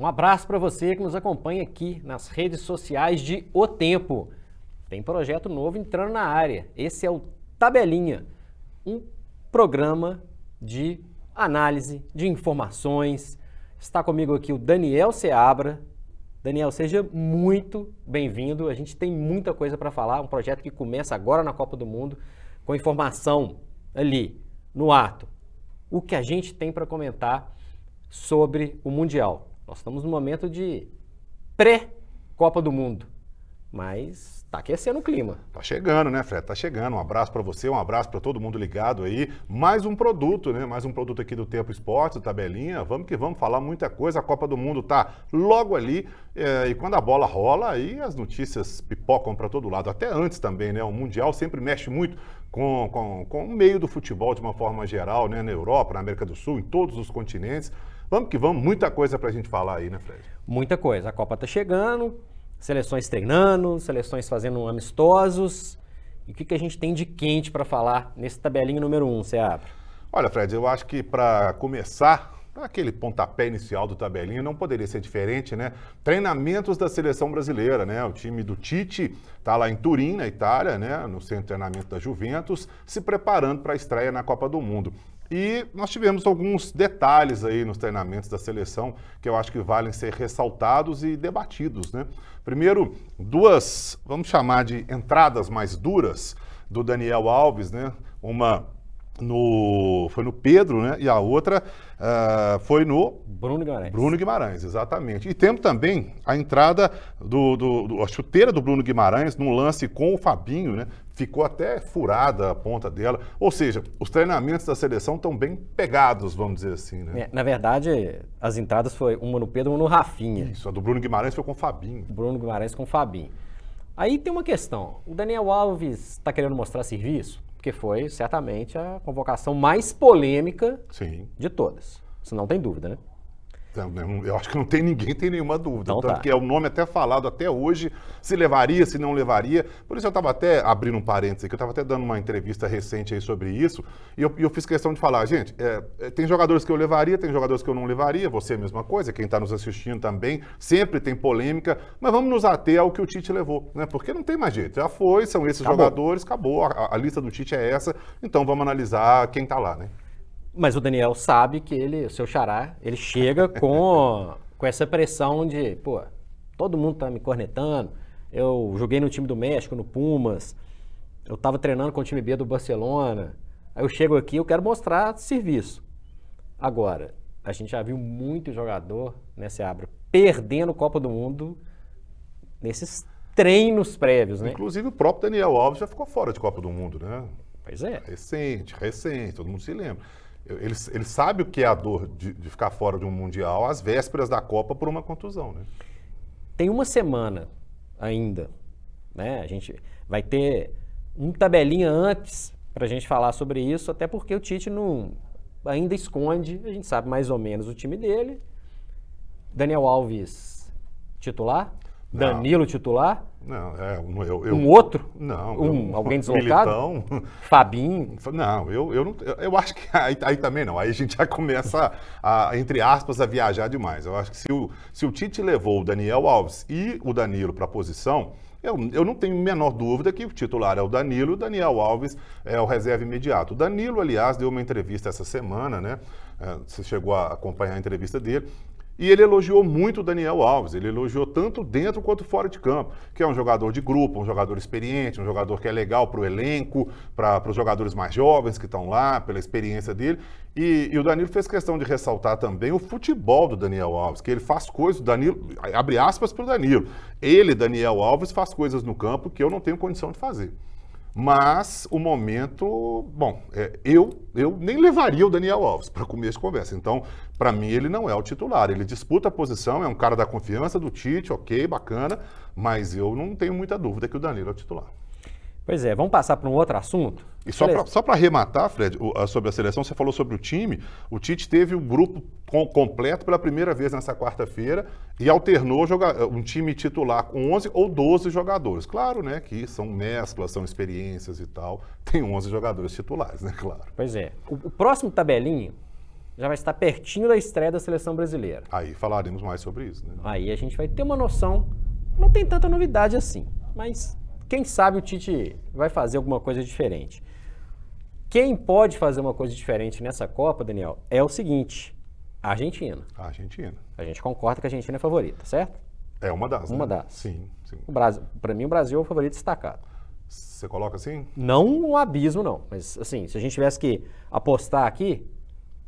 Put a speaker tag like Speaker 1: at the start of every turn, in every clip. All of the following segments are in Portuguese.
Speaker 1: Um abraço para você que nos acompanha aqui nas redes sociais de O Tempo. Tem projeto novo entrando na área. Esse é o Tabelinha, um programa de análise de informações. Está comigo aqui o Daniel Seabra. Daniel, seja muito bem-vindo. A gente tem muita coisa para falar, um projeto que começa agora na Copa do Mundo, com informação ali, no ato. O que a gente tem para comentar sobre o Mundial. Nós estamos no momento de pré-Copa do Mundo, mas tá aquecendo o clima.
Speaker 2: Tá chegando, né, Fred? Tá chegando. Um abraço para você, um abraço para todo mundo ligado aí. Mais um produto, né? Mais um produto aqui do Tempo Esportes, do Tabelinha. Vamos que vamos falar muita coisa. A Copa do Mundo tá logo ali. E quando a bola rola, aí as notícias pipocam para todo lado. Até antes também, né? O Mundial sempre mexe muito com o meio do futebol de uma forma geral, né? Na Europa, na América do Sul, em todos os continentes. Vamos que vamos. Muita coisa pra gente falar aí, né, Fred?
Speaker 1: Muita coisa. A Copa tá chegando. Seleções treinando, seleções fazendo amistosos. E o que a gente tem de quente para falar nesse tabelinho número 1, Seabra?
Speaker 2: Olha, Fred, eu acho que para começar, aquele pontapé inicial do tabelinho não poderia ser diferente, né? Treinamentos da seleção brasileira, né? O time do Tite está lá em Turim, na Itália, né? No centro de treinamento da Juventus, se preparando para a estreia na Copa do Mundo. E nós tivemos alguns detalhes aí nos treinamentos da seleção que eu acho que valem ser ressaltados e debatidos, né? Primeiro, duas, vamos chamar de entradas mais duras do Daniel Alves, né? Uma foi no Pedro, né? E a outra foi no
Speaker 1: Bruno Guimarães.
Speaker 2: Bruno Guimarães, exatamente. E temos também a entrada a chuteira do Bruno Guimarães num lance com o Fabinho, né? Ficou até furada a ponta dela. Ou seja, os treinamentos da seleção estão bem pegados, vamos dizer assim, né?
Speaker 1: Na verdade, as entradas foi uma no Pedro e uma no Rafinha.
Speaker 2: Isso, a do Bruno Guimarães foi com o Fabinho.
Speaker 1: Bruno Guimarães com o Fabinho. Aí tem uma questão. O Daniel Alves está querendo mostrar serviço? Porque foi, certamente, a convocação mais polêmica de todas. Isso não tem dúvida, né?
Speaker 2: Eu acho que não tem ninguém, tem nenhuma dúvida.
Speaker 1: Então,
Speaker 2: tanto que é o nome até falado até hoje, se levaria, se não levaria. Por isso eu estava até abrindo um parênteses aqui, eu estava até dando uma entrevista recente aí sobre isso, e eu fiz questão de falar, gente, tem jogadores que eu levaria, tem jogadores que eu não levaria, você é a mesma coisa, quem está nos assistindo também, sempre tem polêmica, mas vamos nos ater ao que o Tite levou, né? Porque não tem mais jeito, já foi, são esses jogadores, acabou, a lista do Tite é essa, então vamos analisar quem está lá, né?
Speaker 1: Mas o Daniel sabe que o seu xará, ele chega com essa pressão de, pô, todo mundo tá me cornetando, eu joguei no time do México, no Pumas, eu tava treinando com o time B do Barcelona, aí eu chego aqui, eu quero mostrar serviço. Agora, a gente já viu muito jogador, né, Seabra, perdendo Copa do Mundo nesses treinos prévios, né?
Speaker 2: Inclusive o próprio Daniel Alves já ficou fora de Copa do Mundo, né?
Speaker 1: Pois é.
Speaker 2: Recente, todo mundo se lembra. Ele sabe o que é a dor de ficar fora de um Mundial às vésperas da Copa por uma contusão, né?
Speaker 1: Tem uma semana ainda, né? A gente vai ter um tabelinha antes para a gente falar sobre isso, até porque o Tite ainda esconde, a gente sabe mais ou menos o time dele. Daniel Alves titular?
Speaker 2: Não.
Speaker 1: Danilo titular?
Speaker 2: Não,
Speaker 1: um outro?
Speaker 2: Não.
Speaker 1: Alguém deslocado?
Speaker 2: Militão.
Speaker 1: Fabinho?
Speaker 2: Não, eu acho que aí também não. Aí a gente já começa, entre aspas, a viajar demais. Eu acho que se o Tite levou o Daniel Alves e o Danilo para a posição, eu não tenho a menor dúvida que o titular é o Danilo e o Daniel Alves é o reserva imediato. O Danilo, aliás, deu uma entrevista essa semana, né? Você chegou a acompanhar a entrevista dele. E ele elogiou muito o Daniel Alves, ele elogiou tanto dentro quanto fora de campo, que é um jogador de grupo, um jogador experiente, um jogador que é legal para o elenco, para os jogadores mais jovens que estão lá, pela experiência dele. E o Danilo fez questão de ressaltar também o futebol do Daniel Alves, que ele faz coisas, o Danilo, abre aspas para o Danilo, ele, Daniel Alves, faz coisas no campo que eu não tenho condição de fazer. Mas o momento, eu nem levaria o Daniel Alves para começo de conversa. Então, para mim, ele não é o titular. Ele disputa a posição, é um cara da confiança do Tite, ok, bacana, mas eu não tenho muita dúvida que o Danilo é o titular.
Speaker 1: Pois é, vamos passar para um outro assunto?
Speaker 2: E só para arrematar, Fred, sobre a seleção, você falou sobre o time. O Tite teve o grupo completo pela primeira vez nessa quarta-feira e alternou um time titular com 11 ou 12 jogadores. Claro, né, que são mesclas, são experiências e tal. Tem 11 jogadores titulares, né, claro.
Speaker 1: Pois é. O próximo tabelinho, já vai estar pertinho da estreia da seleção brasileira.
Speaker 2: Aí falaremos mais sobre isso, né?
Speaker 1: Aí a gente vai ter uma noção, não tem tanta novidade assim, mas quem sabe o Tite vai fazer alguma coisa diferente. Quem pode fazer uma coisa diferente nessa Copa, Daniel, é o seguinte, a Argentina.
Speaker 2: A Argentina.
Speaker 1: A gente concorda que a Argentina é a favorita, certo?
Speaker 2: É uma das,
Speaker 1: Uma
Speaker 2: né?
Speaker 1: das.
Speaker 2: Sim, sim.
Speaker 1: Para mim, o Brasil é o favorito destacado.
Speaker 2: Você coloca assim?
Speaker 1: Não um abismo, não. Mas, assim, se a gente tivesse que apostar aqui,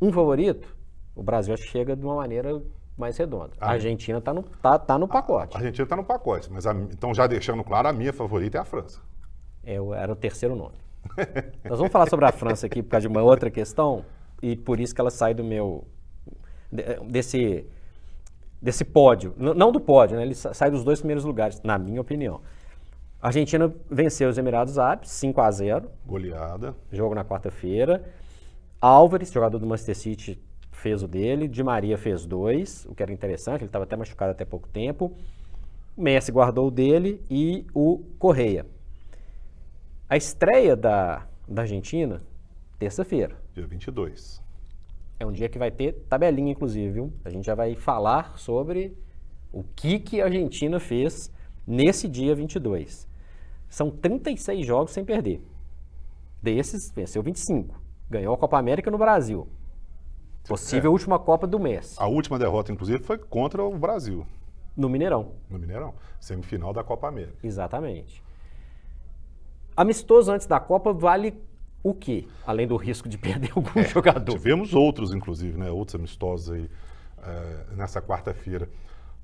Speaker 1: um favorito, o Brasil chega de uma maneira mais redonda. A Argentina tá no pacote.
Speaker 2: A Argentina está no pacote, mas então já deixando claro, a minha favorita é a França.
Speaker 1: Era o terceiro nome. Nós vamos falar sobre a França aqui por causa de uma outra questão, e por isso que ela sai do meu... desse pódio. Não do pódio, né? Ele sai dos 2 primeiros lugares, na minha opinião. A Argentina venceu os Emirados Árabes, 5-0.
Speaker 2: Goleada.
Speaker 1: Jogo na quarta-feira. Álvares, jogador do Manchester City, fez o dele. Di Maria fez 2, o que era interessante, ele estava até machucado até pouco tempo. O Messi guardou o dele e o Correia. A estreia da Argentina, terça-feira.
Speaker 2: Dia 22.
Speaker 1: É um dia que vai ter tabelinha, inclusive, viu? A gente já vai falar sobre o que a Argentina fez nesse dia 22. São 36 jogos sem perder. Desses, venceu 25. Ganhou a Copa América no Brasil. Possível última Copa do Messi.
Speaker 2: A última derrota, inclusive, foi contra o Brasil.
Speaker 1: No Mineirão.
Speaker 2: No Mineirão. Semifinal da Copa América.
Speaker 1: Exatamente. Amistoso antes da Copa vale o quê? Além do risco de perder algum jogador.
Speaker 2: Tivemos outros, inclusive, né? Outros amistosos aí nessa quarta-feira.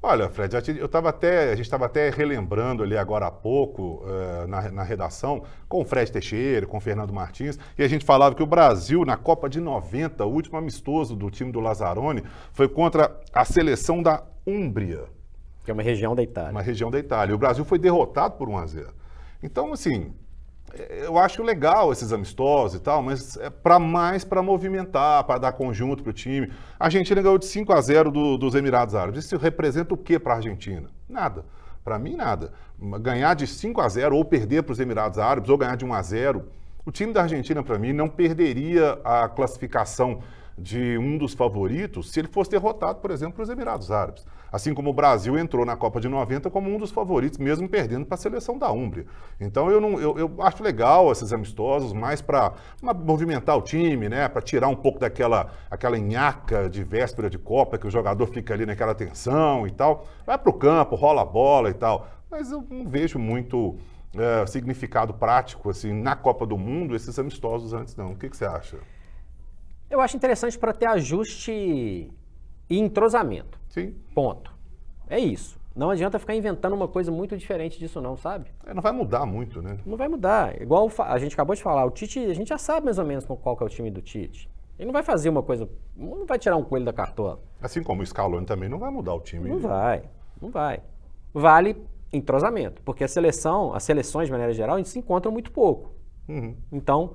Speaker 2: Olha, Fred, a gente estava até relembrando ali agora há pouco, na redação, com o Fred Teixeira, com o Fernando Martins, e a gente falava que o Brasil, na Copa de 90, o último amistoso do time do Lazzaroni, foi contra a seleção da Úmbria.
Speaker 1: Que é uma região da Itália.
Speaker 2: Uma região da Itália. E o Brasil foi derrotado por 1-0. Então, assim, eu acho legal esses amistosos e tal, mas é mais para movimentar, para dar conjunto para o time. A Argentina ganhou de 5-0 dos Emirados Árabes. Isso representa o que para a Argentina? Nada. Para mim, nada. Ganhar de 5-0 ou perder para os Emirados Árabes ou ganhar de 1-0, o time da Argentina, para mim, não perderia a classificação de um dos favoritos se ele fosse derrotado, por exemplo, para os Emirados Árabes. Assim como o Brasil entrou na Copa de 90 como um dos favoritos, mesmo perdendo para a seleção da Úmbria. Então eu acho legal esses amistosos, mais para movimentar o time, né? Para tirar um pouco aquela nhaca de véspera de Copa, que o jogador fica ali naquela tensão e tal. Vai para o campo, rola a bola e tal. Mas eu não vejo muito significado prático assim, na Copa do Mundo, esses amistosos antes, não. O que você acha?
Speaker 1: Eu acho interessante para ter ajuste e entrosamento.
Speaker 2: Sim.
Speaker 1: Ponto. É isso. Não adianta ficar inventando uma coisa muito diferente disso não, sabe?
Speaker 2: Não vai mudar muito, né?
Speaker 1: Não vai mudar. Igual a gente acabou de falar, o Tite, a gente já sabe mais ou menos qual que é o time do Tite. Ele não vai fazer uma coisa, não vai tirar um coelho da cartola.
Speaker 2: Assim como o Scaloni também não vai mudar o time.
Speaker 1: Não vai. Vale entrosamento, porque as seleções de maneira geral, a gente se encontra muito pouco.
Speaker 2: Uhum.
Speaker 1: Então,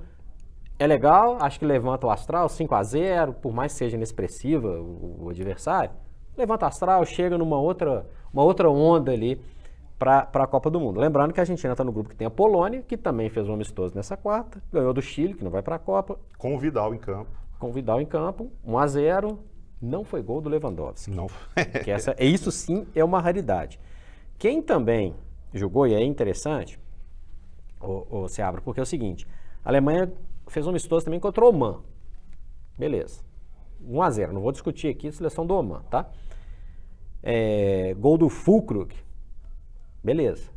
Speaker 1: é legal, acho que levanta o astral, 5-0, por mais que seja inexpressiva o adversário, levanta o astral, chega numa outra onda ali para a Copa do Mundo. Lembrando que a Argentina está no grupo que tem a Polônia, que também fez um amistoso nessa quarta, ganhou do Chile, que não vai para a Copa.
Speaker 2: Com o Vidal em campo.
Speaker 1: 1-0, não foi gol do Lewandowski.
Speaker 2: Não.
Speaker 1: Que isso sim é uma raridade. Quem também jogou, e é interessante, o Seabra, porque é o seguinte, a Alemanha fez um amistoso também contra o Oman. Beleza. 1-0. Não vou discutir aqui a seleção do Oman, tá? Gol do Füllkrug. Beleza.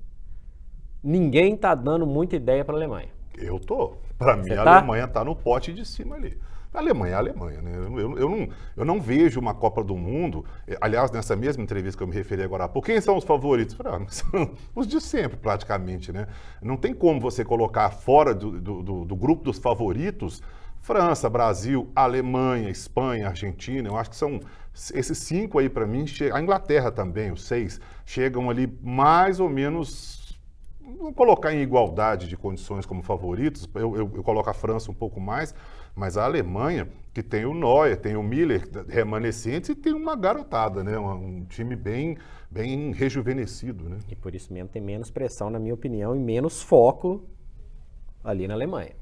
Speaker 1: Ninguém tá dando muita ideia para a Alemanha.
Speaker 2: Eu tô. Para mim, a Alemanha tá no pote de cima ali. A Alemanha é a Alemanha, né? Eu não vejo uma Copa do Mundo. Aliás, nessa mesma entrevista que eu me referi agora há pouco, quem são os favoritos? São os de sempre, praticamente, né? Não tem como você colocar fora do grupo dos favoritos França, Brasil, Alemanha, Espanha, Argentina. Eu acho que são esses 5 aí, para mim. A Inglaterra também, os 6, chegam ali mais ou menos. Não colocar em igualdade de condições como favoritos, eu coloco a França um pouco mais, mas a Alemanha, que tem o Neuer, tem o Müller remanescentes e tem uma garotada, né? Um time bem rejuvenescido, né?
Speaker 1: E por isso mesmo tem menos pressão, na minha opinião, e menos foco ali na Alemanha.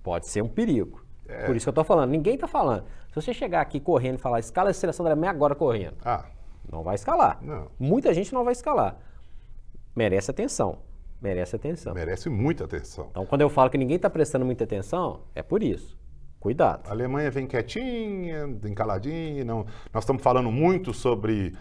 Speaker 1: Pode ser um perigo. Por isso que eu tô falando. Ninguém tá falando. Se você chegar aqui correndo e falar, escala a seleção da Alemanha agora correndo. Não vai escalar.
Speaker 2: Não.
Speaker 1: Muita gente não vai escalar. Merece atenção. Merece atenção.
Speaker 2: Merece muita atenção.
Speaker 1: Então, quando eu falo que ninguém está prestando muita atenção, é por isso. Cuidado.
Speaker 2: A Alemanha vem quietinha, vem caladinha. Não. Nós estamos falando muito sobre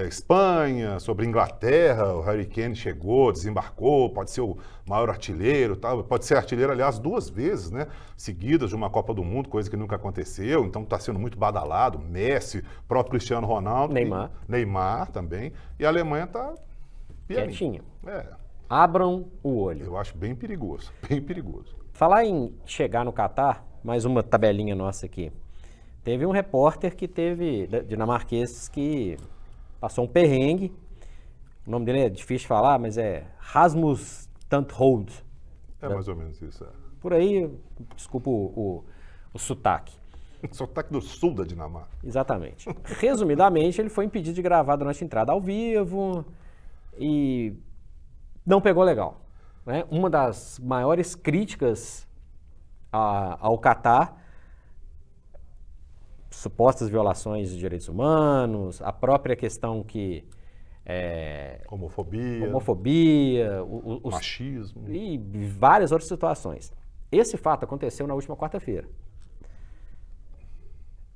Speaker 2: Espanha, sobre Inglaterra. O Harry Kane chegou, desembarcou, pode ser o maior artilheiro, tal. Pode ser artilheiro, aliás, 2 vezes, né? Seguidas de uma Copa do Mundo, coisa que nunca aconteceu. Então está sendo muito badalado. Messi, próprio Cristiano Ronaldo. Neymar também. E a Alemanha está
Speaker 1: quietinha. Abram o olho.
Speaker 2: Eu acho bem perigoso, bem perigoso.
Speaker 1: Falar em chegar no Catar, mais uma tabelinha nossa aqui. Teve um repórter dinamarquês que passou um perrengue. O nome dele é difícil de falar, mas é Rasmus Tanthold.
Speaker 2: É mais ou menos isso.
Speaker 1: Por aí, desculpa o sotaque.
Speaker 2: Sotaque do sul da Dinamarca.
Speaker 1: Exatamente. Resumidamente, ele foi impedido de gravar durante a entrada ao vivo e não pegou legal. Né? Uma das maiores críticas ao Catar, supostas violações de direitos humanos, a própria questão que... homofobia,
Speaker 2: machismo
Speaker 1: e várias outras situações. Esse fato aconteceu na última quarta-feira.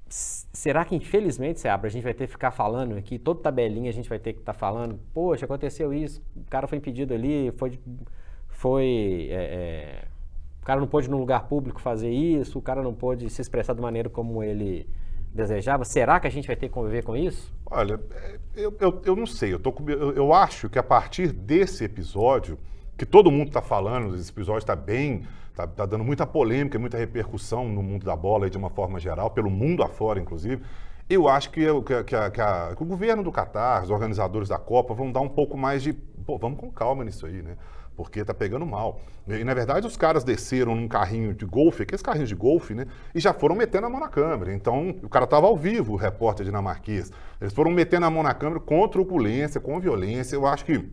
Speaker 1: Será que, infelizmente, a gente vai ter que ficar falando aqui, toda tabelinha a gente vai ter que estar falando, poxa, aconteceu isso, o cara foi impedido ali, o cara não pôde no lugar público fazer isso, o cara não pôde se expressar da maneira como ele desejava. Será que a gente vai ter que conviver com isso?
Speaker 2: Olha, eu não sei, eu acho que a partir desse episódio, que todo mundo está falando, esse episódio está dando muita polêmica, muita repercussão no mundo da bola de uma forma geral, pelo mundo afora, inclusive. Eu acho que o governo do Catar, os organizadores da Copa, vão dar um pouco mais de... vamos com calma nisso aí, né? Porque tá pegando mal. E, na verdade, os caras desceram num carrinho de golfe, aqueles carrinhos de golfe, né? E já foram metendo a mão na câmera. Então, o cara tava ao vivo, o repórter dinamarquês. Eles foram metendo a mão na câmera com truculência, com violência. Eu acho que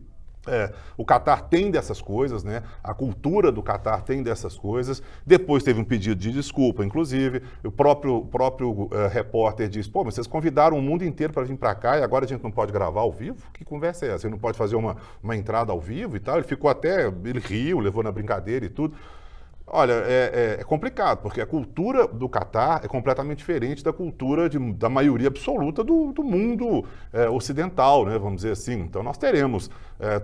Speaker 2: o Catar tem dessas coisas, né? A cultura do Catar tem dessas coisas. Depois teve um pedido de desculpa, inclusive. O próprio repórter disse, mas vocês convidaram o mundo inteiro para vir para cá e agora a gente não pode gravar ao vivo? Que conversa é essa? Você não pode fazer uma entrada ao vivo e tal? Ele riu, levou na brincadeira e tudo. Olha, é complicado, porque a cultura do Catar é completamente diferente da cultura da maioria absoluta do mundo ocidental, né, vamos dizer assim. Então, nós teremos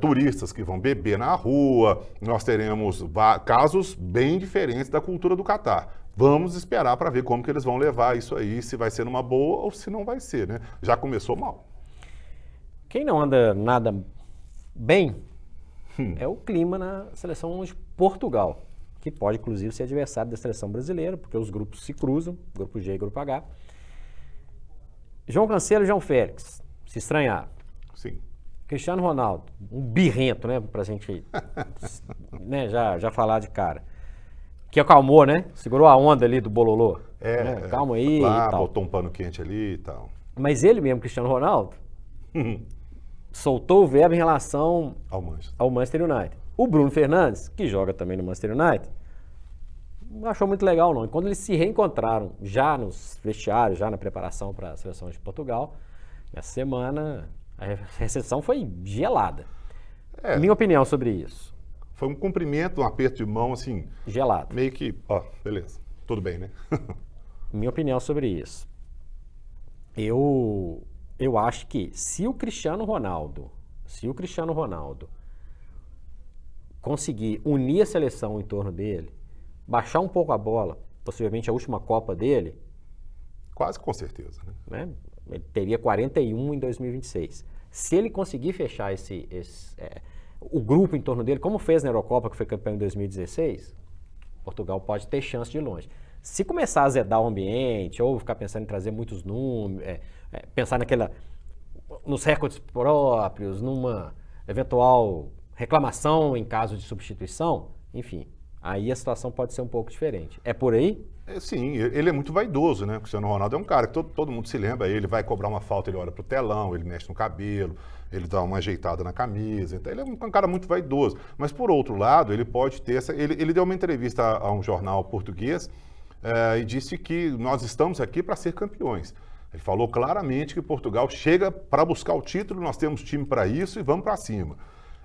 Speaker 2: turistas que vão beber na rua, nós teremos casos bem diferentes da cultura do Catar. Vamos esperar para ver como que eles vão levar isso aí, se vai ser numa boa ou se não vai ser, né? Já começou mal.
Speaker 1: Quem não anda nada bem é o clima na seleção de Portugal, que pode, inclusive, ser adversário da seleção brasileira, porque os grupos se cruzam, grupo G e grupo H. João Cancelo e João Félix, se estranhar.
Speaker 2: Sim.
Speaker 1: Cristiano Ronaldo, um birrento, né, pra gente né, já falar de cara. Que acalmou, né? Segurou a onda ali do bololô. Né? Calma aí
Speaker 2: lá,
Speaker 1: e tal.
Speaker 2: Botou um pano quente ali e tal.
Speaker 1: Mas ele mesmo, Cristiano Ronaldo, soltou o verbo em relação ao Manchester United. O Bruno Fernandes, que joga também no Manchester United, não achou muito legal não. E quando eles se reencontraram, já nos vestiários, já na preparação para a seleção de Portugal, nessa semana, a recepção foi gelada. Minha opinião sobre isso.
Speaker 2: Foi um cumprimento, um aperto de mão, assim...
Speaker 1: gelado.
Speaker 2: Meio que, beleza, tudo bem, né?
Speaker 1: Minha opinião sobre isso. Eu acho que se o Cristiano Ronaldo conseguir unir a seleção em torno dele, baixar um pouco a bola, possivelmente a última Copa dele...
Speaker 2: Quase com certeza, né?
Speaker 1: Ele teria 41 em 2026. Se ele conseguir fechar o grupo em torno dele, como fez na Eurocopa, que foi campeão em 2016, Portugal pode ter chance de ir longe. Se começar a azedar o ambiente, ou ficar pensando em trazer muitos números, pensar nos recordes próprios, numa eventual reclamação em caso de substituição, enfim, aí a situação pode ser um pouco diferente. É por aí?
Speaker 2: Sim, ele é muito vaidoso, né? O Cristiano Ronaldo é um cara que todo mundo se lembra, ele vai cobrar uma falta, ele olha pro telão, ele mexe no cabelo, ele dá uma ajeitada na camisa, então ele é um cara muito vaidoso. Mas por outro lado, ele pode ter ele deu uma entrevista a um jornal português, e disse que nós estamos aqui para ser campeões. Ele falou claramente que Portugal chega para buscar o título, nós temos time para isso e vamos para cima.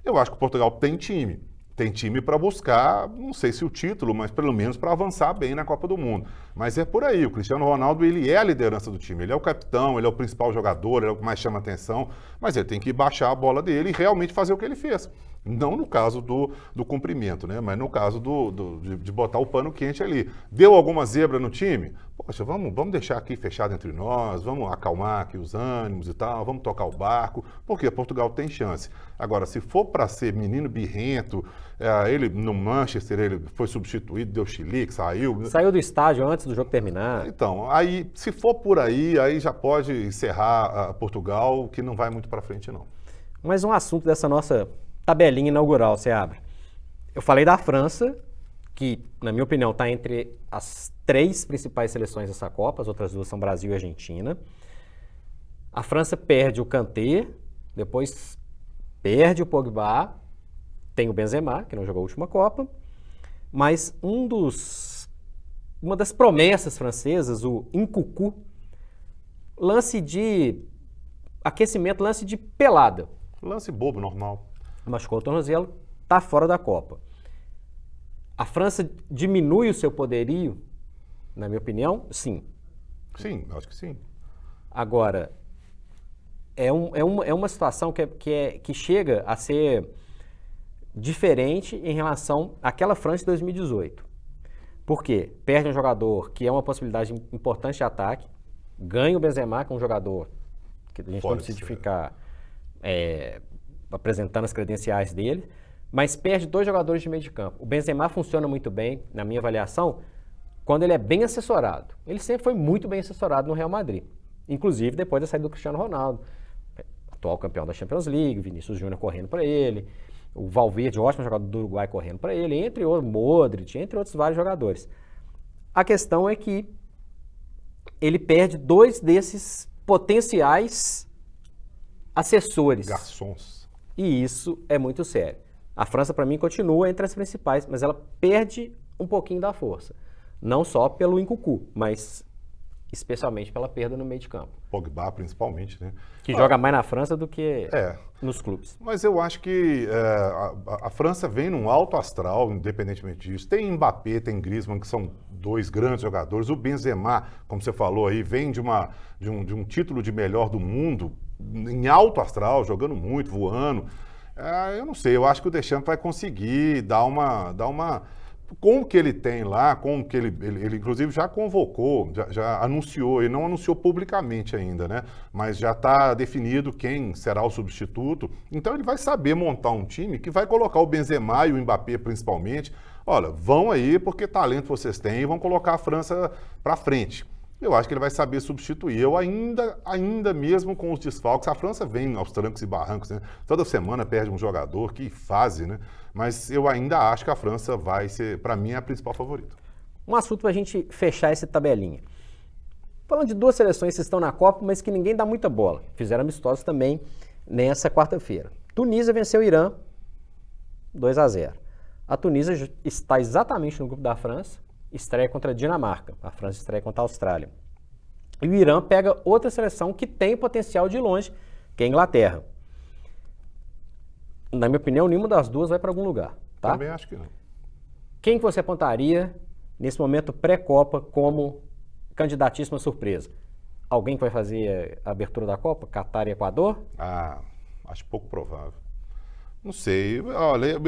Speaker 2: Eu acho que Portugal tem time. Tem time para buscar, não sei se o título, mas pelo menos para avançar bem na Copa do Mundo. Mas é por aí, o Cristiano Ronaldo, ele é a liderança do time, ele é o capitão, ele é o principal jogador, ele é o que mais chama atenção, mas ele tem que baixar a bola dele e realmente fazer o que ele fez. Não no caso do cumprimento, né? Mas no caso de botar o pano quente ali. Deu alguma zebra no time? Poxa, vamos deixar aqui fechado entre nós, vamos acalmar aqui os ânimos e tal, vamos tocar o barco, porque Portugal tem chance. Agora, se for para ser menino birrento, ele no Manchester, ele foi substituído, deu chilique, saiu.
Speaker 1: Saiu do estádio antes do jogo terminar.
Speaker 2: Então, aí, se for por aí já pode encerrar Portugal, que não vai muito para frente, não.
Speaker 1: Mas um assunto dessa nossa tabelinha inaugural, você abre. Eu falei da França, que, na minha opinião, está entre as 3 principais seleções dessa Copa, as outras 2 são Brasil e Argentina. A França perde o Kanté, depois perde o Pogba, tem o Benzema, que não jogou a última Copa, mas uma das promessas francesas, o Nkunku, lance de aquecimento, lance de pelada.
Speaker 2: Lance bobo, normal.
Speaker 1: Machucou o tornozelo, está fora da Copa. A França diminui o seu poderio, na minha opinião? Sim.
Speaker 2: Sim, acho que sim.
Speaker 1: Agora, é uma situação que chega a ser diferente em relação àquela França de 2018. Por quê? Perde um jogador que é uma possibilidade importante de ataque, ganha o Benzema, que é um jogador que a gente não precisa ficar apresentando as credenciais dele, mas perde 2 jogadores de meio de campo. O Benzema funciona muito bem, na minha avaliação, quando ele é bem assessorado. Ele sempre foi muito bem assessorado no Real Madrid, inclusive depois da saída do Cristiano Ronaldo, atual campeão da Champions League, Vinícius Júnior correndo para ele, o Valverde, ótimo jogador do Uruguai, correndo para ele, entre outros, Modric, entre outros vários jogadores. A questão é que ele perde 2 desses potenciais assessores.
Speaker 2: Garçons.
Speaker 1: E isso é muito sério. A França, para mim, continua entre as principais, mas ela perde um pouquinho da força. Não só pelo Nkunku, mas especialmente pela perda no meio de campo.
Speaker 2: Pogba, principalmente, né?
Speaker 1: Que joga mais na França do que nos clubes.
Speaker 2: Mas eu acho que a França vem num alto astral, independentemente disso. Tem Mbappé, tem Griezmann, que são 2 grandes jogadores. O Benzema, como você falou aí, vem de um título de melhor do mundo, em alto astral, jogando muito, voando. Eu não sei, eu acho que o Deschamps vai conseguir dar uma com o que ele tem lá, com o que ele inclusive já convocou, já anunciou, ele não anunciou publicamente ainda, né? Mas já está definido quem será o substituto. Então ele vai saber montar um time que vai colocar o Benzema e o Mbappé principalmente. Olha, vão aí porque talento vocês têm e vão colocar a França para frente. Eu acho que ele vai saber substituir. Eu ainda mesmo com os desfalques, a França vem aos trancos e barrancos, né? Toda semana perde um jogador, que fase, né? Mas eu ainda acho que a França vai ser, para mim, a principal favorita.
Speaker 1: Um assunto para a gente fechar essa tabelinha. Falando de 2 seleções que estão na Copa, mas que ninguém dá muita bola. Fizeram amistosos também nessa quarta-feira. Tunísia venceu o Irã 2-0. A Tunísia está exatamente no grupo da França, estreia contra a Dinamarca. A França estreia contra a Austrália. E o Irã pega outra seleção que tem potencial de ir longe, que é a Inglaterra. Na minha opinião, nenhuma das 2 vai para algum lugar. Tá?
Speaker 2: Também acho que não.
Speaker 1: Quem que você apontaria nesse momento pré-Copa como candidatíssima surpresa? Alguém que vai fazer a abertura da Copa? Catar e Equador?
Speaker 2: Acho pouco provável. Não sei. Olha,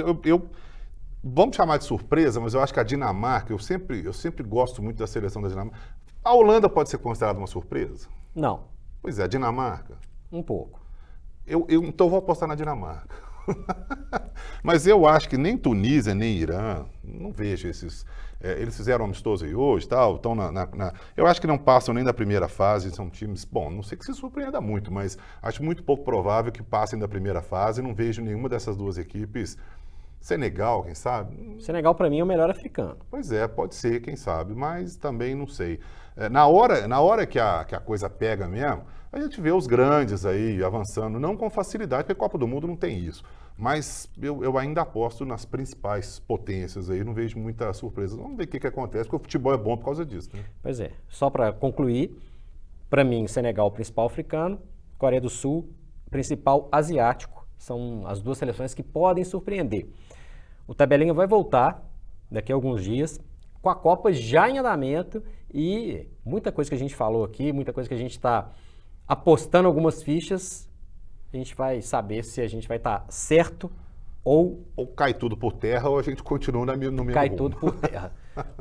Speaker 2: vamos chamar de surpresa, mas eu acho que a Dinamarca, eu sempre gosto muito da seleção da Dinamarca. A Holanda pode ser considerada uma surpresa?
Speaker 1: Não.
Speaker 2: Pois é, a Dinamarca.
Speaker 1: Um pouco.
Speaker 2: Então vou apostar na Dinamarca. Mas eu acho que nem Tunísia, nem Irã, não vejo esses... eles fizeram amistoso aí hoje, tal, estão eu acho que não passam nem da primeira fase, são times... Bom, não sei que se surpreenda muito, mas acho muito pouco provável que passem da primeira fase, não vejo nenhuma dessas 2 equipes Senegal, quem sabe?
Speaker 1: Senegal, para mim, é o melhor africano.
Speaker 2: Pois é, pode ser, quem sabe, mas também não sei. Na hora que a coisa pega mesmo, a gente vê os grandes aí avançando, não com facilidade, porque a Copa do Mundo não tem isso. Mas eu ainda aposto nas principais potências aí, não vejo muita surpresa. Vamos ver o que acontece, porque o futebol é bom por causa disso, né?
Speaker 1: Pois é, só para concluir, para mim, Senegal, principal africano, Coreia do Sul, principal asiático. São as duas seleções que podem surpreender. O Tabelinha vai voltar daqui a alguns dias, com a Copa já em andamento e muita coisa que a gente falou aqui, muita coisa que a gente está apostando algumas fichas, a gente vai saber se a gente vai estar certo ou
Speaker 2: cai tudo por terra ou a gente continua no mesmo
Speaker 1: cai
Speaker 2: rumo.
Speaker 1: tudo por terra.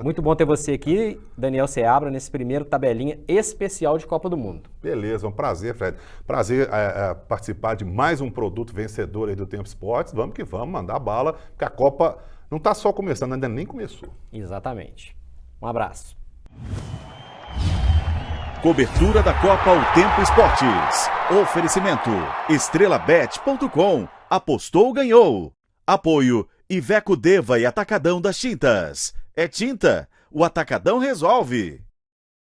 Speaker 1: Muito bom ter você aqui, Daniel Seabra, nesse primeiro Tabelinha especial de Copa do Mundo.
Speaker 2: Beleza, um prazer, Fred. Prazer participar de mais um produto vencedor aí do Tempo Esportes. Vamos que vamos, mandar bala, porque a Copa não está só começando, ainda nem começou.
Speaker 1: Exatamente. Um abraço.
Speaker 3: Cobertura da Copa O Tempo Esportes. Oferecimento estrelabet.com. Apostou, ganhou. Apoio Iveco Deva e Atacadão das Tintas. É tinta, o Atacadão resolve.